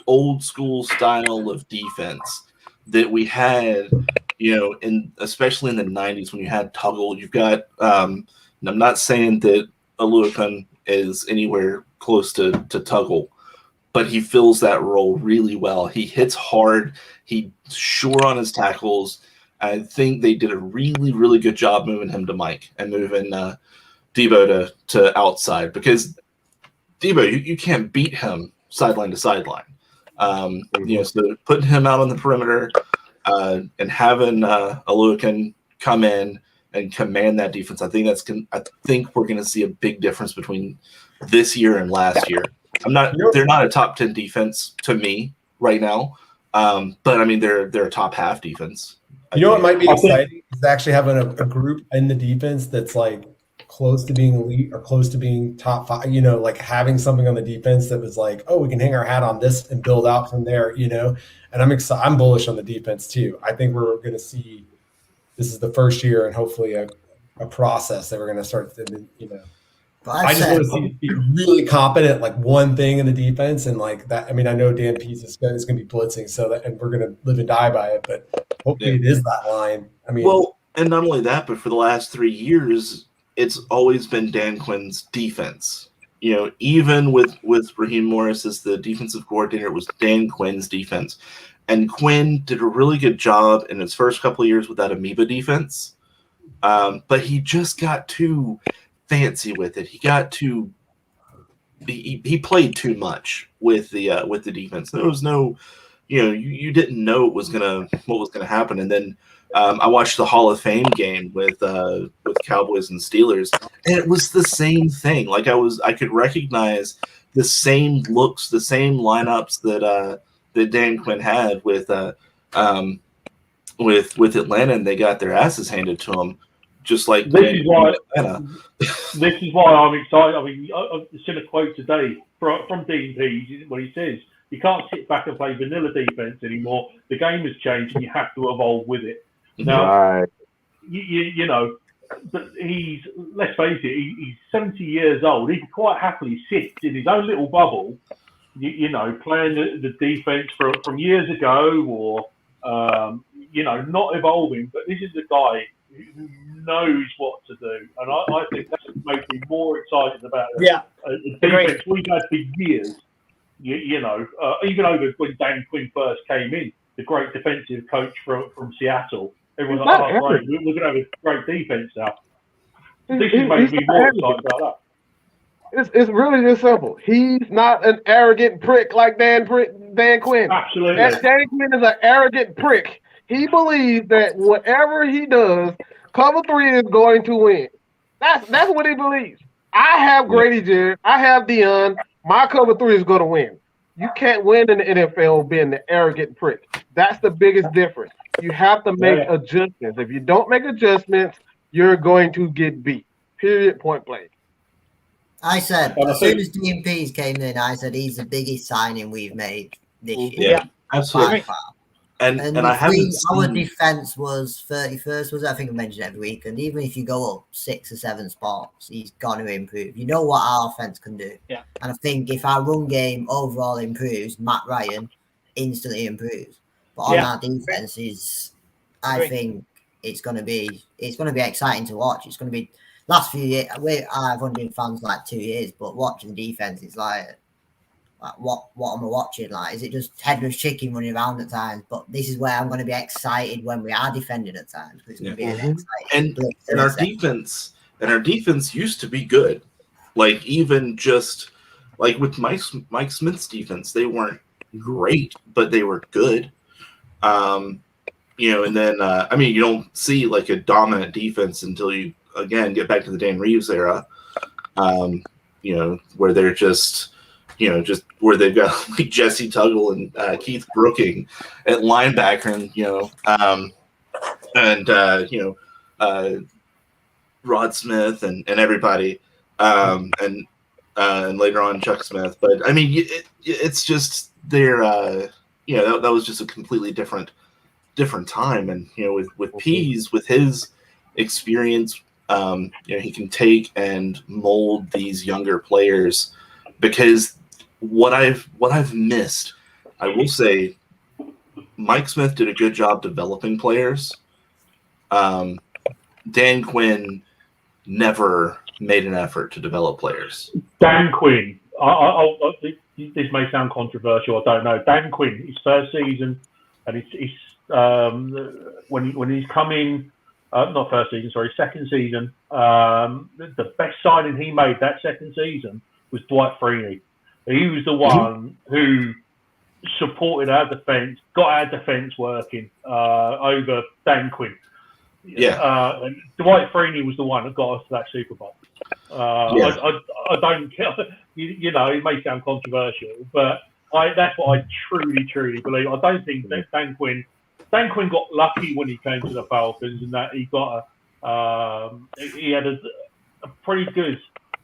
old school style of defense that we had, especially in the 90s when you had Tuggle. You've got, and I'm not saying that Oluokun is anywhere close to Tuggle, but he fills that role really well. He hits hard. He's sure on his tackles. I think they did a really, really good job moving him to Mike and moving Debo to outside, because Debo, you can't beat him sideline to sideline. So putting him out on the perimeter and having Oluokun come in and command that defense, I think we're going to see a big difference between this year and last year. They're not a top 10 defense to me right now, but I mean they're a top half defense. What might be exciting is actually having a group in the defense that's like close to being elite or close to being top 5, like having something on the defense that was like, oh, we can hang our hat on this and build out from there, and I'm excited. I'm bullish on the defense too. I think we're going to see, this is the first year and hopefully a process that we're going to start to, I just want to see it be really competent, like one thing in the defense, and like that. I mean, I know Dan Pease is going to be blitzing, and we're going to live and die by it, but hopefully it is that line. I mean, well, and not only that, but for the last 3 years, it's always been Dan Quinn's defense. Even with Raheem Morris as the defensive coordinator, it was Dan Quinn's defense. And Quinn did a really good job in his first couple of years with that amoeba defense. But he just got too fancy with it. He played too much with the defense. There was no, you didn't know what was gonna happen. And then I watched the Hall of Fame game with Cowboys and Steelers, and it was the same thing. Like I could recognize the same looks, the same lineups that Dan Quinn had with Atlanta, and they got their asses handed to them. Just like this is why I'm excited. I mean, I've seen a quote today from Dean Pease where he says, "You can't sit back and play vanilla defense anymore. The game has changed, and you have to evolve with it." Now, but let's face it, he's 70 years old. He quite happily sits in his own little bubble, playing the defense from years ago, or not evolving. But this is the guy who knows what to do, and I think that's what makes me more excited about it. The defense we've had for years. Even over when Dan Quinn first came in, the great defensive coach from Seattle, everyone's like, "Oh, great, we're going to have a great defense now." This is making me more excited about that. It's really just simple. He's not an arrogant prick like Dan Quinn. Absolutely, Dan Quinn is an arrogant prick. He believes that whatever he does, cover 3 is going to win. That's what he believes. I have Grady Jarrett. I have Dion. My cover 3 is going to win. You can't win in the NFL being the arrogant prick. That's the biggest difference. You have to make adjustments. If you don't make adjustments, you're going to get beat. Period. Point blank. I said, as soon as DMPs came in, I said he's the biggest signing we've made this year. Yeah, absolutely. And I haven't our defense was 31st, was it? I think I mentioned it every week. And even if you go up 6 or 7 spots, he's going to improve. You know what our offense can do. Yeah. And I think if our run game overall improves, Matt Ryan instantly improves. But on our defense I think it's going to be exciting to watch. It's going to be last few years. I've only been fans like 2 years, but watching the defense, it's like what am I watching? Like, is it just headless chicken running around at times? But this is where I'm going to be excited when we are defending at times. It's going to be an exciting and our defense used to be good. Like, even just like with Mike Smith's defense, they weren't great, but they were good. And then you don't see like a dominant defense until you again get back to the Dan Reeves era. Where they're just where they've got like Jesse Tuggle and Keith Brooking at linebacker, and Rod Smith and everybody, and later on Chuck Smith. But I mean, it's just they're that was just a completely different time. And with Pease, with his experience, he can take and mold these younger players. Because what I've missed, I will say, Mike Smith did a good job developing players. Dan Quinn never made an effort to develop players. Dan Quinn, this may sound controversial, I don't know. Dan Quinn, his first season, and when he's coming, not first season, sorry, second season, the best signing he made that second season was Dwight Freeney. He was the one who supported our defense, got our defense working over Dan Quinn. And Dwight Freeney was the one that got us to that Super Bowl. I don't care. It may sound controversial, but that's what I truly, truly believe. I don't think that Dan Quinn got lucky when he came to the Falcons, and that he got he had a pretty good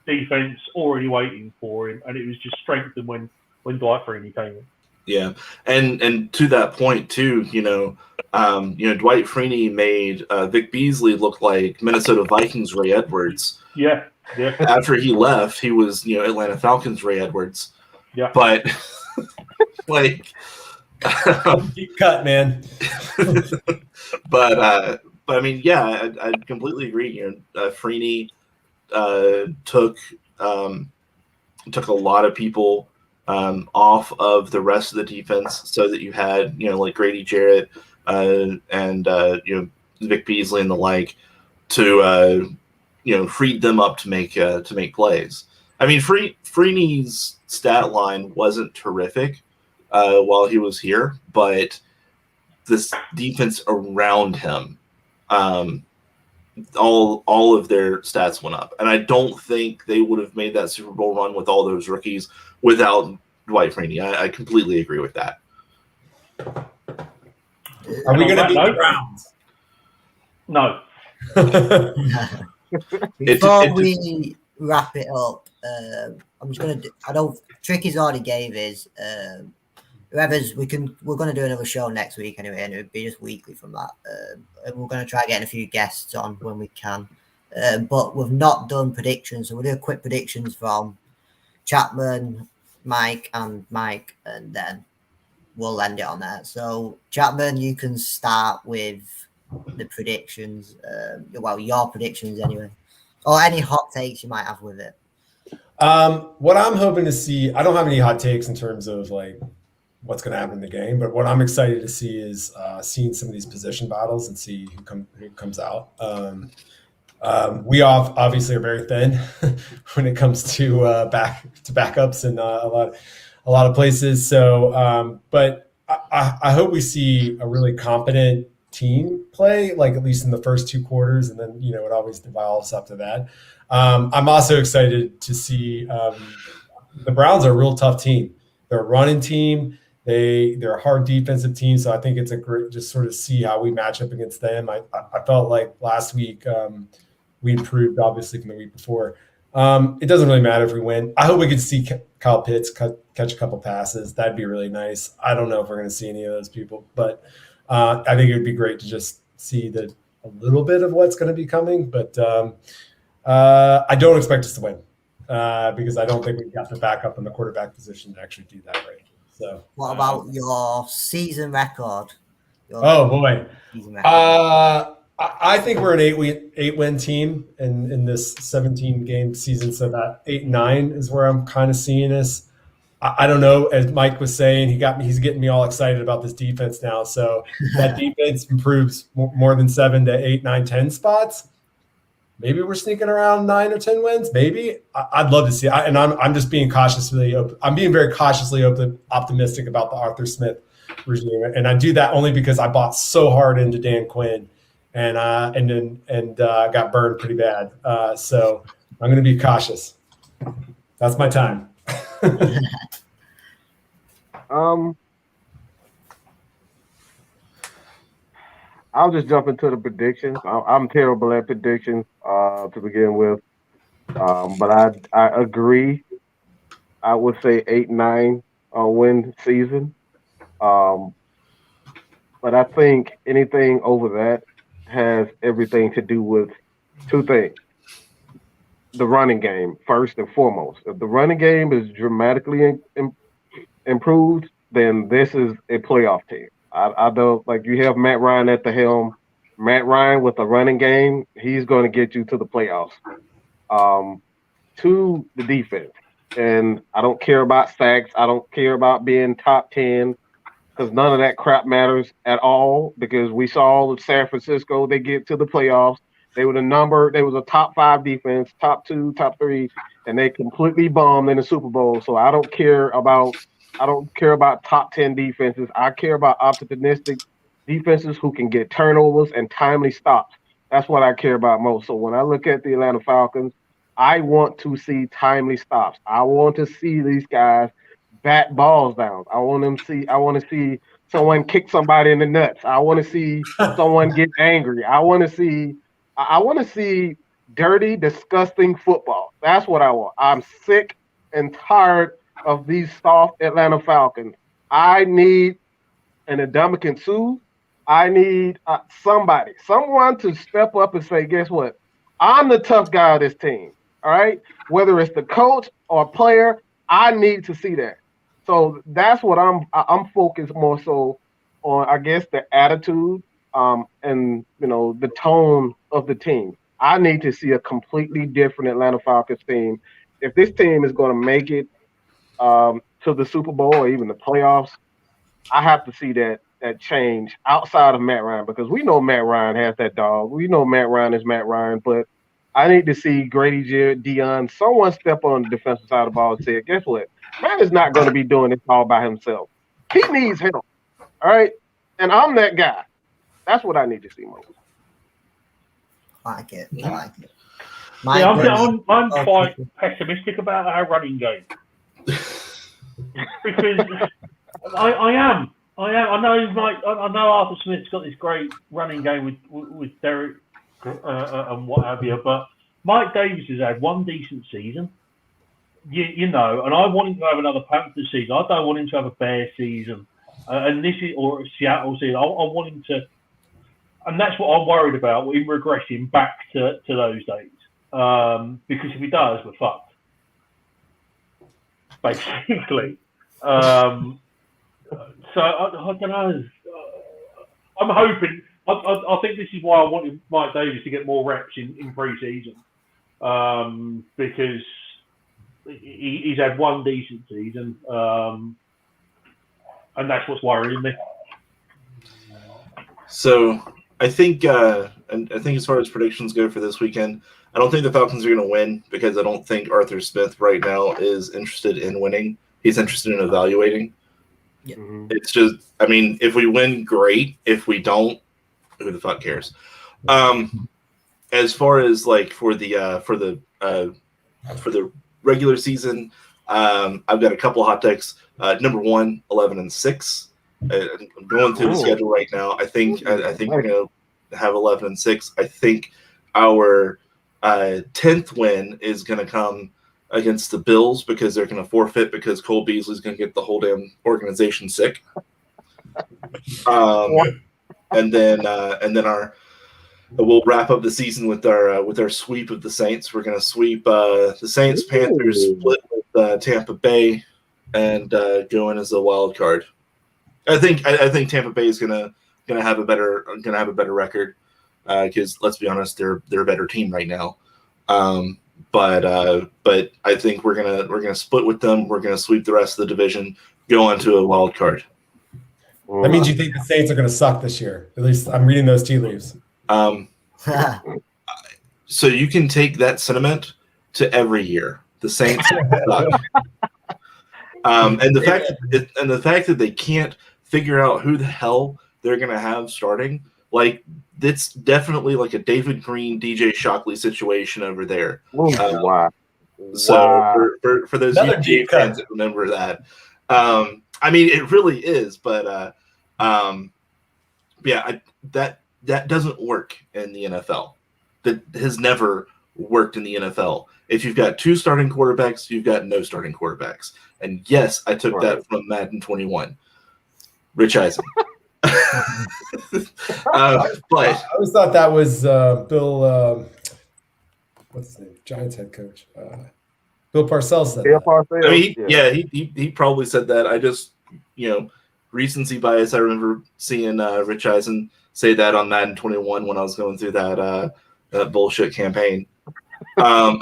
defense already waiting for him, and it was just strengthened when Dwight Freeney came in. Yeah, and to that point too, Dwight Freeney made Vic Beasley look like Minnesota Vikings Ray Edwards. Yeah. After he left, he was Atlanta Falcons Ray Edwards. Yeah. But like, deep cut, man. but I mean, yeah, I completely agree. Freeney took a lot of people off of the rest of the defense, so that you had like Grady Jarrett and Vic Beasley and the like to freed them up to make plays. I mean, Freeney's stat line wasn't terrific while he was here, but this defense around him, all of their stats went up, and I don't think they would have made that Super Bowl run with all those rookies without Dwight Freeney. I completely agree with that. Are we going to beat the Browns? No. Before we wrap it up, I'm just going to. Tricky's already gave his. We're going to do another show next week anyway, and it'll be just weekly from that. And we're going to try getting a few guests on when we can. But we've not done predictions, so we'll do quick predictions from Chapman, Mike, and then we'll end it on there. So, Chapman, you can start with the predictions. Your predictions anyway, or any hot takes you might have with it. What I'm hoping to see, I don't have any hot takes in terms of like what's going to happen in the game, but what I'm excited to see is seeing some of these position battles and see who comes out. We obviously are very thin when it comes to backups in a lot of places. So, but I hope we see a really competent team play, like at least in the first 2 quarters, and then it always devolves up to that. I'm also excited to see the Browns are a real tough team. They're a running team. They're a hard defensive team, so I think it's a great just sort of see how we match up against them. I felt like last week we improved obviously from the week before. It doesn't really matter if we win. I hope we could see Kyle Pitts catch a couple passes. That'd be really nice. I don't know if we're going to see any of those people, but I think it would be great to just see a little bit of what's going to be coming. But I don't expect us to win because I don't think we've got the backup in the quarterback position to actually do that right. So, what about your season record? Oh boy, Season record. I think we're an 8-win team in this 17-game season. So that 8-9 is where I'm kind of seeing us. I don't know. As Mike was saying, he's getting me all excited about this defense now. So that defense improves more than 7 to 8, 9, 10 spots. Maybe we're sneaking around 9 or 10 wins. Maybe I'd love to see it. And I'm just being cautiously open. I'm being very cautiously optimistic about the Arthur Smith regime, and I do that only because I bought so hard into Dan Quinn, and got burned pretty bad. So I'm going to be cautious. That's my time. I'll just jump into the predictions. I'm terrible at predictions to begin with, but I agree. I would say 8-9 win season, but I think anything over that has everything to do with 2 things. The running game, first and foremost. If the running game is dramatically improved, then this is a playoff team. I don't like you have Matt Ryan at the helm. Matt Ryan with a running game, he's going to get you to the playoffs. To the defense, and I don't care about sacks. I don't care about being top 10 because none of that crap matters at all. Because we saw San Francisco, they get to the playoffs. They were they was a top 5 defense, top 2, top 3, and they completely bombed in the Super Bowl. So I don't care about top 10 defenses. I care about opportunistic defenses who can get turnovers and timely stops. That's what I care about most. So when I look at the Atlanta Falcons, I want to see timely stops. I want to see these guys bat balls down. I want to see someone kick somebody in the nuts. I want to see someone get angry. I want to see dirty, disgusting football. That's what I want. I'm sick and tired of these soft Atlanta Falcons. I need an Ndamukong Suh. I need someone to step up and say, guess what? I'm the tough guy of this team. All right? Whether it's the coach or player, I need to see that. So that's what I'm focused more so on, I guess, the attitude and, the tone of the team. I need to see a completely different Atlanta Falcons team. If this team is going to make it to the Super Bowl or even the playoffs, I have to see that change outside of Matt Ryan, because we know Matt Ryan has that dog. We know Matt Ryan is Matt Ryan, but I need to see Grady Jarrett, Deion, someone step on the defensive side of the ball and say, guess what? Matt is not going to be doing this all by himself. He needs help. All right? And I'm that guy. That's what I need to see most. I like it. I'm quite pessimistic about our running game. Because I am. I know Arthur Smith's got this great running game with Derek and what have you, but Mike Davis has had one decent season, and I want him to have another Panthers season. I don't want him to have a Bear season, and this is or a Seattle season. I want him to, and that's what I'm worried about. Him regressing back to those days, because if he does, we're fucked, basically. So I don't know. I'm hoping. I think this is why I wanted Mike Davis to get more reps in pre-season, because he's had one decent season, and that's what's worrying me. So I think as far as predictions go for this weekend, I don't think the Falcons are going to win because I don't think Arthur Smith right now is interested in winning. He's interested in evaluating. Yeah. It's just, if we win, great. If we don't, who the fuck cares? As far as like for the regular season, I've got a couple of hot takes. Number 1, 11-6. I'm going through the schedule right now. I think we're gonna have 11-6. I think our 10th win is gonna come against the Bills because they're gonna forfeit because Cole Beasley's gonna get the whole damn organization sick. And then we'll wrap up the season with our sweep of the Saints. We're gonna sweep the Saints, Panthers, split with Tampa Bay, and go in as a wild card. I think Tampa Bay is gonna have a better record because let's be honest, they're a better team right now. But I think we're gonna split with them. We're gonna sweep the rest of the division, go on to a wild card. That means you think the Saints are going to suck this year. At least I'm reading those tea leaves. So you can take that sentiment to every year. The Saints suck. And the fact that they can't figure out who the hell they're going to have starting, like it's definitely like a David Green, DJ Shockley situation over there. Wow. So for those UGA fans that remember that, I mean it really is, but yeah, that doesn't work in the NFL. That has never worked in the NFL. If you've got 2 starting quarterbacks, you've got no starting quarterbacks. And yes, I took that from Madden 21. Rich Eisen. But I always thought that was Bill. What's his name? Giants head coach. Bill Parcells said that. I mean, he probably said that. I just, recency bias. I remember seeing Rich Eisen say that on Madden 21 when I was going through that bullshit campaign. But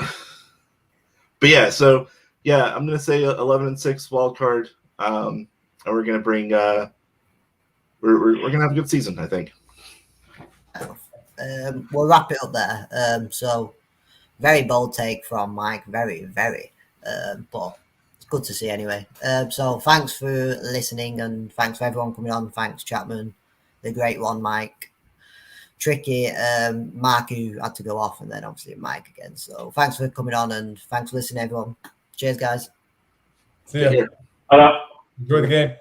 yeah, so yeah, I'm gonna say 11-6 wild card, and we're gonna bring we're gonna have a good season, I think. We'll wrap it up there. So very bold take from Mike, very, but it's good to see anyway. So thanks for listening, and thanks for everyone coming on. Thanks Chapman, the great one, Mike, Tricky, Mark who had to go off, and then obviously Mike again. So thanks for coming on, and thanks for listening, everyone. Cheers, guys. See ya. Hello. Enjoy the game.